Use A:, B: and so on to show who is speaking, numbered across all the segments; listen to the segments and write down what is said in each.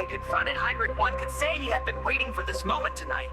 A: confronted Heinrich, one could say he had been waiting for this moment tonight.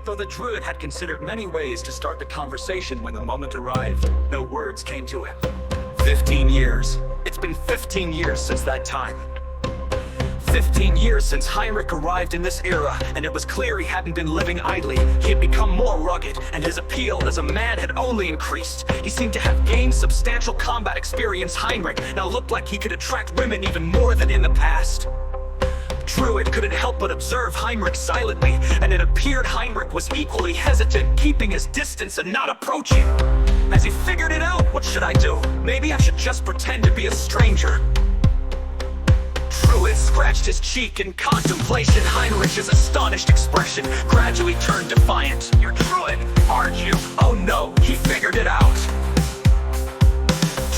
B: Though the druid had considered many ways to start the conversation when the moment arrived, no words came to him. 15 years. It's been 15 years since that time. 15 years since Heinrich arrived in this era, and it was clear he hadn't been living idly. He had become more rugged, and his appeal as a man had only increased. He seemed to have gained substantial combat experience. Heinrich now looked like he could attract women even more than in the past. Druid couldn't help but observe Heinrich silently, and it appeared Heinrich was equally hesitant, keeping his distance and not approaching. As he figured it out, what should I do? Maybe I should just pretend to be a stranger. Druid scratched his cheek in contemplation. Heinrich's astonished expression gradually turned defiant. "You're Druid, aren't you?" Oh no, he figured it out.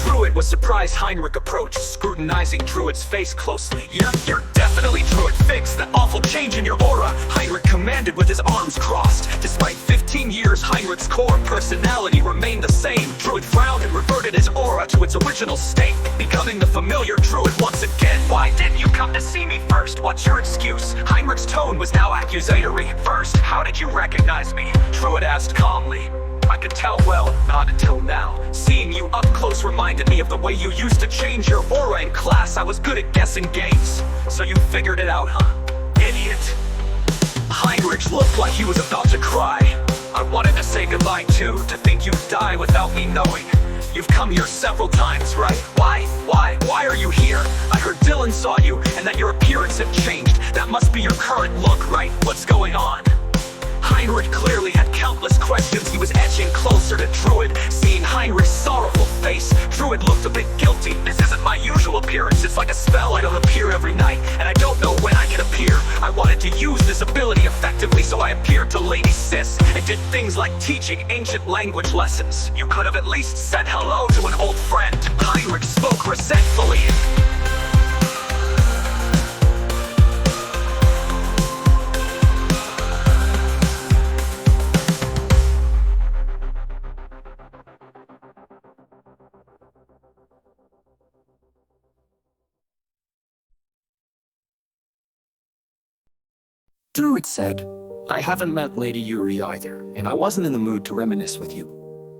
B: Druid was surprised Heinrich approached, scrutinizing Druid's face closely. You're definitely Druid. Fix that awful change in your aura," Heinrich commanded with his arms crossed. Despite 15 years, Heinrich's core personality remained the same. Druid frowned and reverted his aura to its original state, becoming the familiar Druid once again. "Why didn't you come to see me first? What's your excuse?" Heinrich's tone was now accusatory. "First, how did you recognize me?" Druid asked calmly. "I could tell well, not until now. Seeing you up close reminded me of the way you used to change your aura in class. I was good at guessing games." "So you figured it out, huh? Idiot." Heinrich looked like he was about to cry. "I wanted to say goodbye too, to think you'd die without me knowing. You've come here several times, right? Why are you here? I heard Dylan saw you, and that your appearance had changed. That must be your current look, right? What's going on?" Heinrich clearly had countless questions. He was edging closer to Druid. Seeing Heinrich's sorrowful face, Druid looked a bit guilty. "This isn't my usual appearance. It's like a spell. I don't appear every night, and I don't know when I can appear. I wanted to use this ability effectively, so I appeared to Lady Sis and did things like teaching ancient language lessons. You could have at least said hello to an old friend." Heinrich spoke resentfully. Druid said, "I haven't met Lady Yuri either, and I wasn't in the mood to reminisce with you.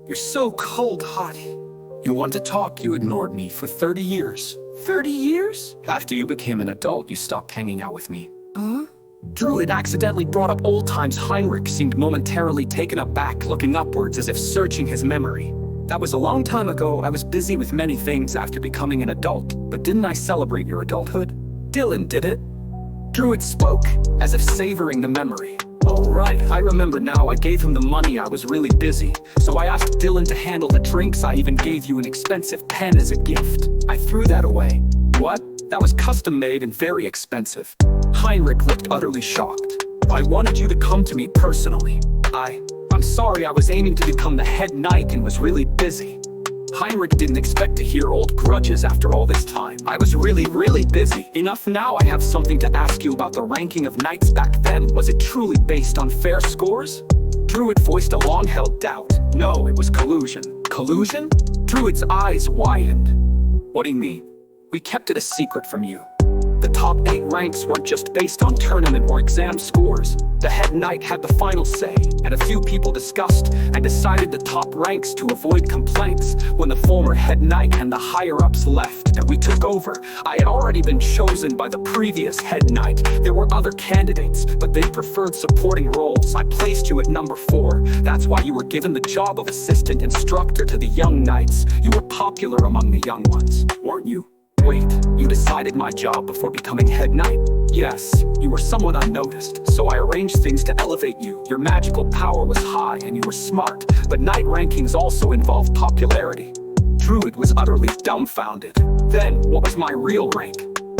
B: You're so cold-hearted. You want to talk, you ignored me for 30 years. 30 years? After you became an adult, you stopped hanging out with me." Huh? Druid accidentally brought up old times. Heinrich seemed momentarily taken aback, looking upwards as if searching his memory. "That was a long time ago. I was busy with many things after becoming an adult. But didn't I celebrate your adulthood? Dylan did it." Druid spoke, as if savoring the memory. "Oh right, I remember now. I gave him the money. I was really busy. So I asked Dylan to handle the drinks. I even gave you an expensive pen as a gift. I threw that away." "What? That was custom made and very expensive." Heinrich looked utterly shocked. "I wanted you to come to me personally. I'm sorry. I was aiming to become the head knight and was really busy." Heinrich didn't expect to hear old grudges after all this time. "I was really busy. Enough now. I have something to ask you about the ranking of knights back then. Was it truly based on fair scores?" Druid voiced a long-held doubt. "No, it was collusion." "Collusion?" Druid's eyes widened. "What do you mean?" "We kept it a secret from you. The top 8 ranks weren't just based on tournament or exam scores. The head knight had the final say, and a few people discussed and decided the top ranks to avoid complaints. When the former head knight and the higher-ups left and we took over, I had already been chosen by the previous head knight. There were other candidates, but they preferred supporting roles. I placed you at number 4. That's why you were given the job of assistant instructor to the young knights. You were popular among the young ones, weren't you?" "Wait, you decided my job before becoming head knight?" "Yes, you were someone I noticed, so I arranged things to elevate you. Your magical power was high and you were smart, but knight rankings also involve popularity." Druid was utterly dumbfounded. "Then, what was my real rank?"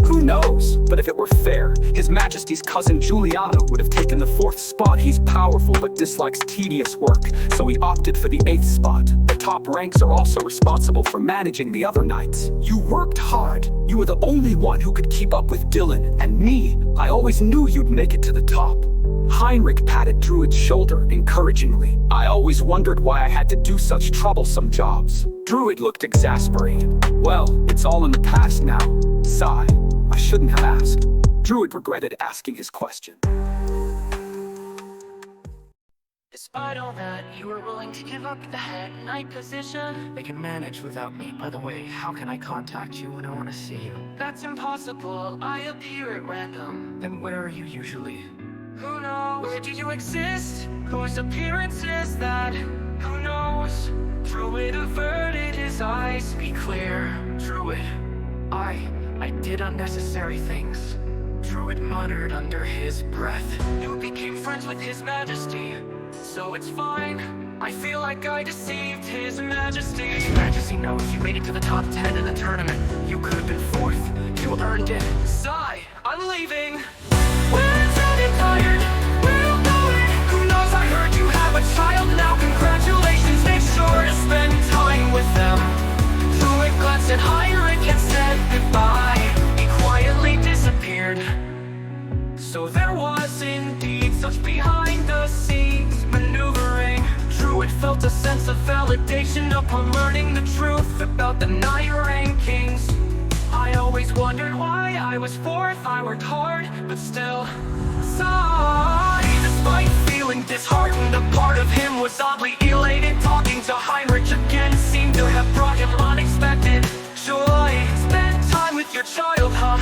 B: "Who knows? But if it were fair, His Majesty's cousin Giuliano would have taken the 4th spot. He's powerful but dislikes tedious work, so he opted for the 8th spot. The top ranks are also responsible for managing the other knights. You worked hard. You were the only one who could keep up with Dylan and me. I always knew you'd make it to the top." Heinrich patted Druid's shoulder encouragingly. "I always wondered why I had to do such troublesome jobs." Druid looked exasperated. "Well, it's all in the past now." Sigh. "I shouldn't have asked." Druid regretted asking his question.
A: Despite all that, you were willing to give up the head knight position.
C: They can manage without me. By the way, how can I contact you when I want to see you?
A: That's impossible. I appear at random.
C: Then where are you usually?
A: Who knows? Where do you exist? Whose appearance is that? Who knows? Druid averted his eyes. Be clear.
C: Druid. I did unnecessary things. Druid muttered under his breath.
A: You became friends with His Majesty, so it's fine. I feel like I deceived His Majesty.
C: His Majesty knows you made it to the top 10 in the tournament. You could have been 4th. You earned it.
A: Sigh, I'm leaving. We're getting tired. We'll do it. Who knows? I heard you have a child now. Congratulations. Make sure to spend time with them. Druid glanced at Heinrich and said goodbye. He quietly disappeared. So there was indeed such behind-the-scenes maneuvering. Druid felt a sense of validation upon learning the truth about the knight rankings. I always wondered why I was 4th. I worked hard, but still sighed. Despite feeling disheartened, a part of him was oddly elated. Talking to Heinrich again seemed to have brought him unexpected joy. Spend time with your child, huh?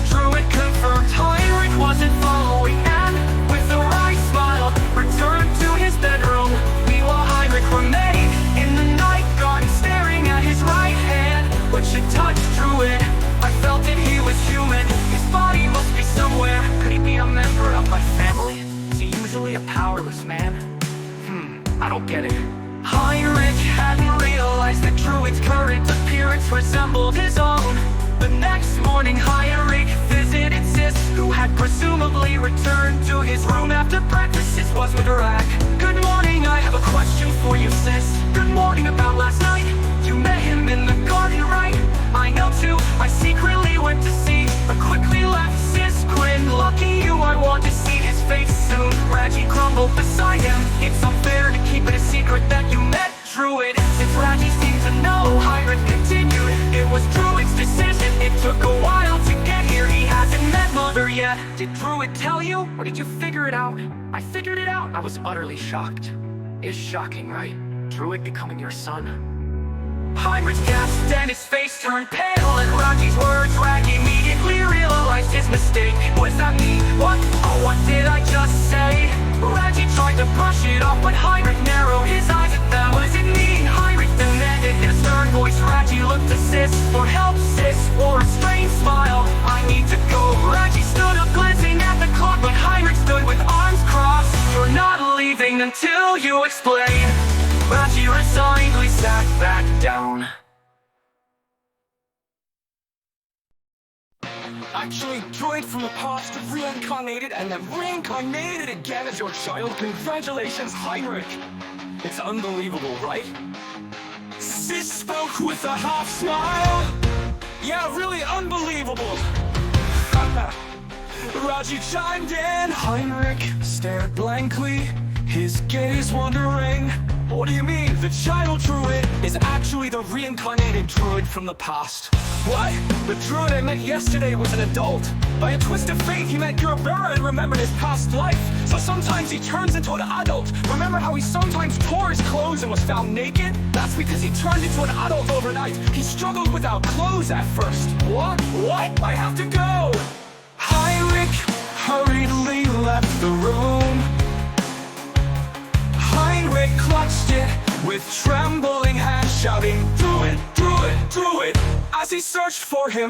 A: Druid confirmed Heinrich wasn't following, and with a wry smile returned to his bedroom. Meanwhile Heinrich remained in the night garden, staring at his right hand, which had touched Druid. I felt that he was human. His body must be somewhere. Could he be a member of my family? Is he usually a powerless man? I don't get it. Heinrich hadn't realized that Druid's current appearance resembled his own. The next morning Heinrich visited Sis, who had presumably returned to his room after breakfast. Sis was with Rack. Good morning, I have a question for you, Sis. Good morning. About last night. You met him in the garden, right? I know too. I secretly went to see, but quickly left. Sis grinned. Lucky you, I want to see his face soon. Reggie crumbled beside him. It's unfair to keep it a secret that you met Druid. Since Reggie seemed to know, Heinrich continued. It was Druid's decision. It took a while to get here. He hasn't met Mother yet. Did Druid tell you, or did you figure it out?
C: I figured it out. I was utterly shocked. It's shocking, right? Druid becoming your son.
A: Heinrich gasped and his face turned pale at Raggie's words. Raggie immediately realized his mistake. Was that me? What? Oh, what did I just say? Raggie tried to brush it off, but Heinrich narrowed his eyes at that. Was it me? Heinrich demanded in a stern voice. Raggie looked to Sis for help. Sis wore a strange smile. I need to go. Raggie stood up glancing at the clock, but Heinrich stood with arms crossed. You're not leaving until you explain. Reggie resignedly sat back down.
B: Actually, Druid from the past reincarnated and then reincarnated again as your child. Congratulations, Heinrich. It's unbelievable, right? Sis spoke with a half smile. Yeah, really unbelievable. Raji chimed in. Heinrich stared blankly, his gaze wandering. What do you mean? The child Druid is actually the reincarnated Druid from the past. What? The Druid I met yesterday was an adult. By a twist of fate, he met Gerberra and remembered his past life. So sometimes he turns into an adult. Remember how he sometimes tore his clothes and was found naked? That's because he turned into an adult overnight. He struggled without clothes at first. What? I have to go! Heinrich hurriedly left the room. Heinrich clutched it with trembling hands, shouting, Druid, Druid, Druid! As he searched for him,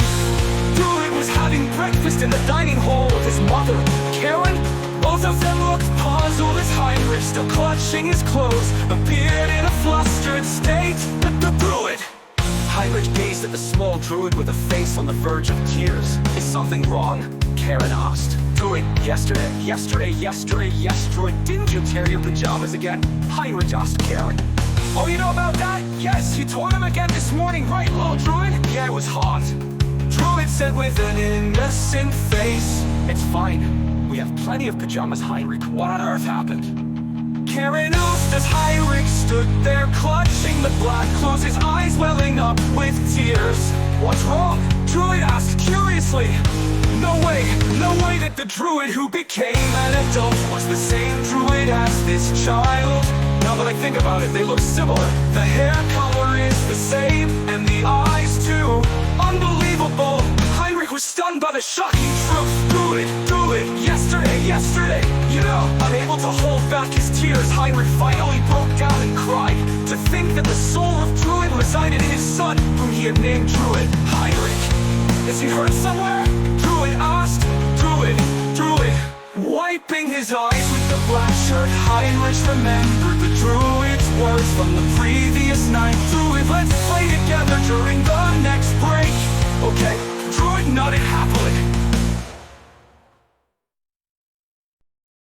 B: Druid was having breakfast in the dining hall with his mother, Karen. Both of them looked puzzled as Heinrich, still clutching his clothes, appeared in a flustered state. The Druid! Heinrich gazed at the small Druid with a face on the verge of tears. Is something wrong? Karen asked. Druid, yesterday, Druid, didn't you tear your pajamas again? Heinrich asked Karen. Oh, you know about that? Yes, you tore them again this morning, right, little Druid? Yeah, it was hot. Druid said with an innocent face. It's fine. We have plenty of pajamas, Heinrich. What on earth happened? Karen asked as Heinrich stood there clutching the black clothes, his eyes welling up with tears. What's wrong? Druid asked curiously.
A: the way that the druid who became an adult was the same druid as this child. Now that I think about it, they look similar. The hair color is the same, and the eyes too. Unbelievable! Heinrich was stunned by the shocking truth. Druid, yesterday. You know, unable to hold back his tears, Heinrich finally broke down and cried. To think that the soul of Druid resided in his son, whom he had named Druid. Heinrich, is he hurt somewhere? Druid asked. Druid. Wiping his eyes with the black shirt, Heinrich remembered the druid's words from the previous night. Druid, let's play together during the next break. Okay, Druid nodded happily.